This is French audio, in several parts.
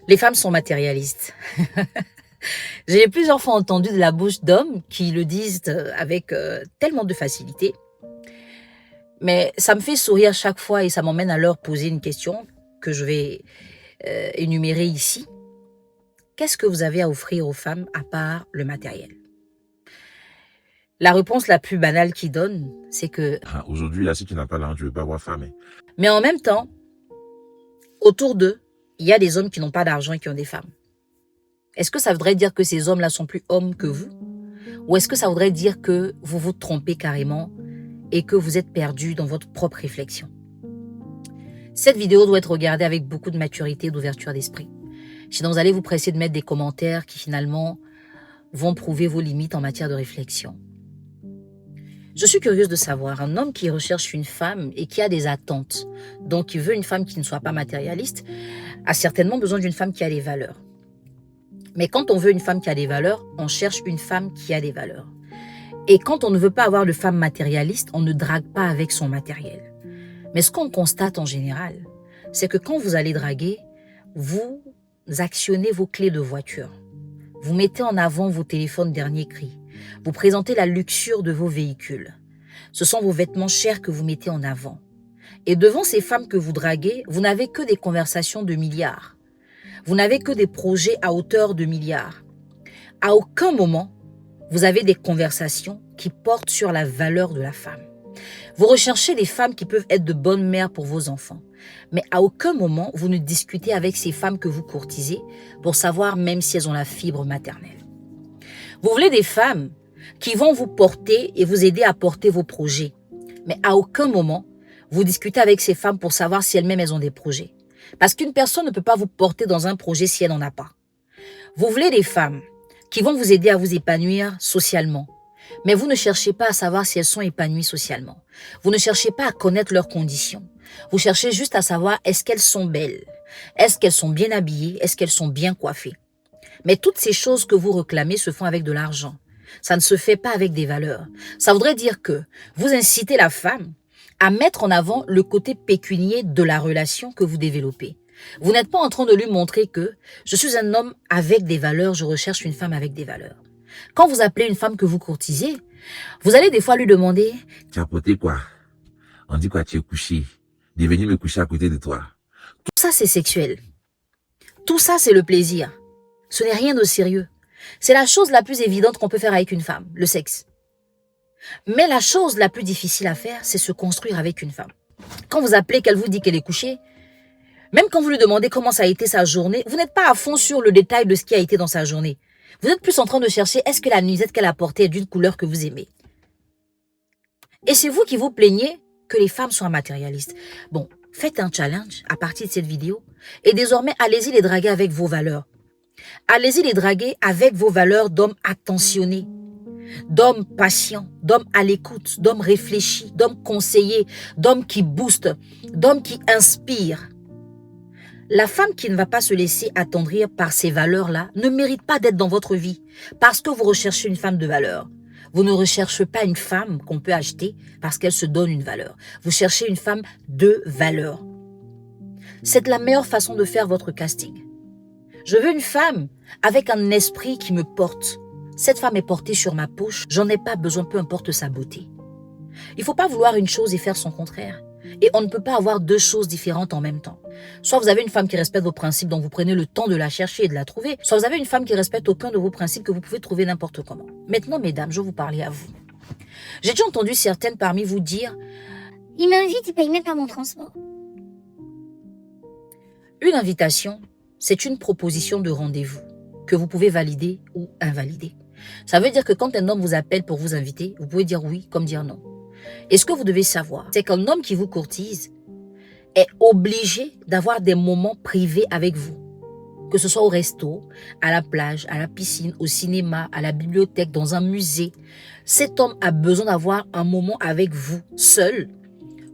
Les femmes sont matérialistes. J'ai plusieurs fois entendu de la bouche d'hommes qui le disent avec tellement de facilité. Mais ça me fait sourire chaque fois et ça m'emmène à leur poser une question que je vais énumérer ici. Qu'est-ce que vous avez à offrir aux femmes à part le matériel? La réponse la plus banale qu'ils donnent, c'est que... Aujourd'hui, là, si tu n'as pas l'argent, tu ne veux pas avoir femme. Mais en même temps, autour d'eux, il y a des hommes qui n'ont pas d'argent et qui ont des femmes. Est-ce que ça voudrait dire que ces hommes-là sont plus hommes que vous? Ou est-ce que ça voudrait dire que vous vous trompez carrément et que vous êtes perdu dans votre propre réflexion? Cette vidéo doit être regardée avec beaucoup de maturité et d'ouverture d'esprit. Sinon, vous allez vous presser de mettre des commentaires qui finalement vont prouver vos limites en matière de réflexion. Je suis curieuse de savoir, un homme qui recherche une femme et qui a des attentes, donc qui veut une femme qui ne soit pas matérialiste, a certainement besoin d'une femme qui a des valeurs. Mais quand on veut une femme qui a des valeurs, on cherche une femme qui a des valeurs. Et quand on ne veut pas avoir de femme matérialiste, on ne drague pas avec son matériel. Mais ce qu'on constate en général, c'est que quand vous allez draguer, vous actionnez vos clés de voiture. Vous mettez en avant vos téléphones dernier cri. Vous présentez la luxure de vos véhicules. Ce sont vos vêtements chers que vous mettez en avant. Et devant ces femmes que vous draguez, vous n'avez que des conversations de milliards. Vous n'avez que des projets à hauteur de milliards. À aucun moment, vous avez des conversations qui portent sur la valeur de la femme. Vous recherchez des femmes qui peuvent être de bonnes mères pour vos enfants. Mais à aucun moment, vous ne discutez avec ces femmes que vous courtisez pour savoir même si elles ont la fibre maternelle. Vous voulez des femmes qui vont vous porter et vous aider à porter vos projets. Mais à aucun moment, vous discutez avec ces femmes pour savoir si elles-mêmes elles ont des projets. Parce qu'une personne ne peut pas vous porter dans un projet si elle n'en a pas. Vous voulez des femmes qui vont vous aider à vous épanouir socialement. Mais vous ne cherchez pas à savoir si elles sont épanouies socialement. Vous ne cherchez pas à connaître leurs conditions. Vous cherchez juste à savoir est-ce qu'elles sont belles, est-ce qu'elles sont bien habillées, est-ce qu'elles sont bien coiffées. Mais toutes ces choses que vous réclamez se font avec de l'argent. Ça ne se fait pas avec des valeurs. Ça voudrait dire que vous incitez la femme à mettre en avant le côté pécunier de la relation que vous développez. Vous n'êtes pas en train de lui montrer que je suis un homme avec des valeurs, je recherche une femme avec des valeurs. Quand vous appelez une femme que vous courtisez, vous allez des fois lui demander « Tu as porté quoi? On dit quoi, tu es couché. Il est venu me coucher à côté de toi. » Tout ça, c'est sexuel. Tout ça, c'est le plaisir. Ce n'est rien de sérieux. C'est la chose la plus évidente qu'on peut faire avec une femme, le sexe. Mais la chose la plus difficile à faire, c'est se construire avec une femme. Quand vous appelez, qu'elle vous dit qu'elle est couchée, même quand vous lui demandez comment ça a été sa journée, vous n'êtes pas à fond sur le détail de ce qui a été dans sa journée. Vous êtes plus en train de chercher est-ce que la nuisette qu'elle a portée est d'une couleur que vous aimez. Et c'est vous qui vous plaignez que les femmes soient matérialistes. Bon, faites un challenge à partir de cette vidéo et désormais, allez-y les draguer avec vos valeurs. Allez-y les draguer avec vos valeurs d'hommes attentionnés, d'hommes patients, d'hommes à l'écoute, d'hommes réfléchis, d'hommes conseillés, d'hommes qui boostent, d'hommes qui inspirent. La femme qui ne va pas se laisser attendrir par ces valeurs-là ne mérite pas d'être dans votre vie parce que vous recherchez une femme de valeur. Vous ne recherchez pas une femme qu'on peut acheter parce qu'elle se donne une valeur. Vous cherchez une femme de valeur. C'est la meilleure façon de faire votre casting. Je veux une femme avec un esprit qui me porte. Cette femme est portée sur ma poche, j'en ai pas besoin, peu importe sa beauté. Il ne faut pas vouloir une chose et faire son contraire. Et on ne peut pas avoir deux choses différentes en même temps. Soit vous avez une femme qui respecte vos principes, donc vous prenez le temps de la chercher et de la trouver. Soit vous avez une femme qui respecte aucun de vos principes que vous pouvez trouver n'importe comment. Maintenant, mesdames, je vais vous parler à vous. J'ai déjà entendu certaines parmi vous dire « Il m'invite, il paye même pas mon transport. » Une invitation, c'est une proposition de rendez-vous que vous pouvez valider ou invalider. Ça veut dire que quand un homme vous appelle pour vous inviter, vous pouvez dire oui comme dire non. Et ce que vous devez savoir, c'est qu'un homme qui vous courtise est obligé d'avoir des moments privés avec vous. Que ce soit au resto, à la plage, à la piscine, au cinéma, à la bibliothèque, dans un musée. Cet homme a besoin d'avoir un moment avec vous, seul,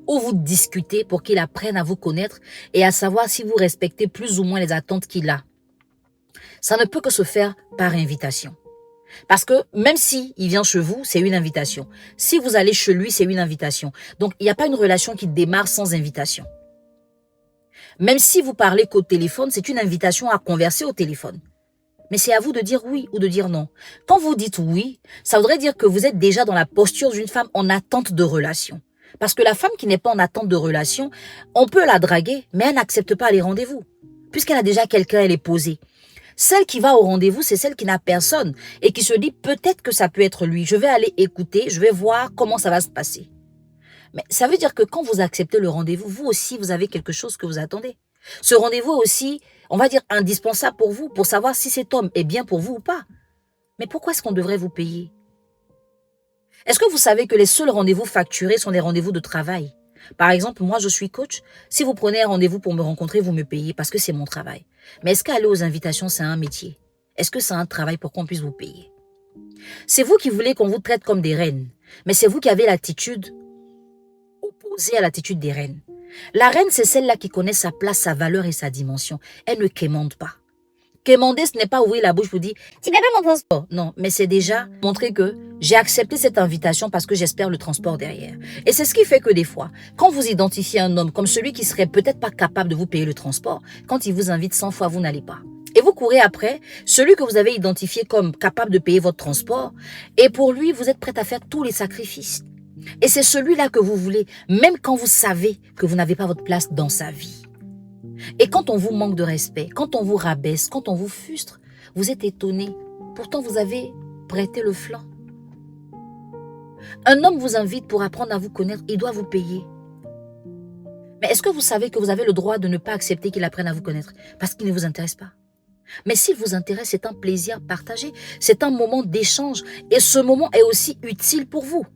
où vous discutez pour qu'il apprenne à vous connaître et à savoir si vous respectez plus ou moins les attentes qu'il a. Ça ne peut que se faire par invitation. Parce que même s'il vient chez vous, c'est une invitation. Si vous allez chez lui, c'est une invitation. Donc, il n'y a pas une relation qui démarre sans invitation. Même si vous parlez qu'au téléphone, c'est une invitation à converser au téléphone. Mais c'est à vous de dire oui ou de dire non. Quand vous dites oui, ça voudrait dire que vous êtes déjà dans la posture d'une femme en attente de relation. Parce que la femme qui n'est pas en attente de relation, on peut la draguer, mais elle n'accepte pas les rendez-vous. Puisqu'elle a déjà quelqu'un, elle est posée. Celle qui va au rendez-vous, c'est celle qui n'a personne et qui se dit peut-être que ça peut être lui. Je vais aller écouter, je vais voir comment ça va se passer. Mais ça veut dire que quand vous acceptez le rendez-vous, vous aussi, vous avez quelque chose que vous attendez. Ce rendez-vous aussi, on va dire indispensable pour vous, pour savoir si cet homme est bien pour vous ou pas. Mais pourquoi est-ce qu'on devrait vous payer? Est-ce que vous savez que les seuls rendez-vous facturés sont les rendez-vous de travail? Par exemple, moi, je suis coach. Si vous prenez un rendez-vous pour me rencontrer, vous me payez parce que c'est mon travail. Mais est-ce qu'aller aux invitations, c'est un métier? Est-ce que c'est un travail pour qu'on puisse vous payer? C'est vous qui voulez qu'on vous traite comme des reines. Mais c'est vous qui avez l'attitude opposée à l'attitude des reines. La reine, c'est celle-là qui connaît sa place, sa valeur et sa dimension. Elle ne quémande pas. Quémander, ce n'est pas ouvrir la bouche pour dire « Tu paies pas mon transport ». Non, mais c'est déjà montrer que j'ai accepté cette invitation parce que j'espère le transport derrière. Et c'est ce qui fait que des fois, quand vous identifiez un homme comme celui qui serait peut-être pas capable de vous payer le transport, quand il vous invite 100 fois, vous n'allez pas. Et vous courez après celui que vous avez identifié comme capable de payer votre transport. Et pour lui, vous êtes prêt à faire tous les sacrifices. Et c'est celui-là que vous voulez, même quand vous savez que vous n'avez pas votre place dans sa vie. Et quand on vous manque de respect, quand on vous rabaisse, quand on vous frustre, vous êtes étonné. Pourtant, vous avez prêté le flanc. Un homme vous invite pour apprendre à vous connaître, il doit vous payer. Mais est-ce que vous savez que vous avez le droit de ne pas accepter qu'il apprenne à vous connaître parce qu'il ne vous intéresse pas? Mais s'il vous intéresse, c'est un plaisir partagé, c'est un moment d'échange et ce moment est aussi utile pour vous.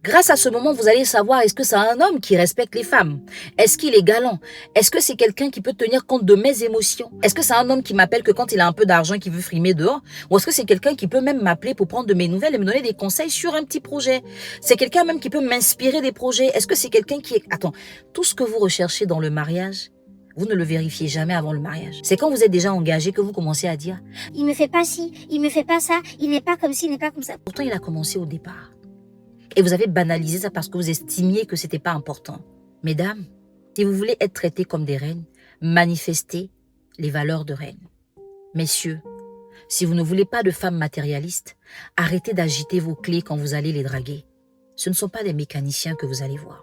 Grâce à ce moment, vous allez savoir est-ce que c'est un homme qui respecte les femmes? Est-ce qu'il est galant? Est-ce que c'est quelqu'un qui peut tenir compte de mes émotions? Est-ce que c'est un homme qui m'appelle que quand il a un peu d'argent qu'il veut frimer dehors? Ou est-ce que c'est quelqu'un qui peut même m'appeler pour prendre de mes nouvelles et me donner des conseils sur un petit projet? C'est quelqu'un même qui peut m'inspirer des projets? Est-ce que c'est quelqu'un qui est... Attends, tout ce que vous recherchez dans le mariage, vous ne le vérifiez jamais avant le mariage. C'est quand vous êtes déjà engagé que vous commencez à dire « Il me fait pas ci, il me fait pas ça, il n'est pas comme ci, il n'est pas comme ça. » Pourtant, il a commencé au départ. Et vous avez banalisé ça parce que vous estimiez que c'était pas important. Mesdames, si vous voulez être traitées comme des reines, manifestez les valeurs de reines. Messieurs, si vous ne voulez pas de femmes matérialistes, arrêtez d'agiter vos clés quand vous allez les draguer. Ce ne sont pas des mécaniciens que vous allez voir.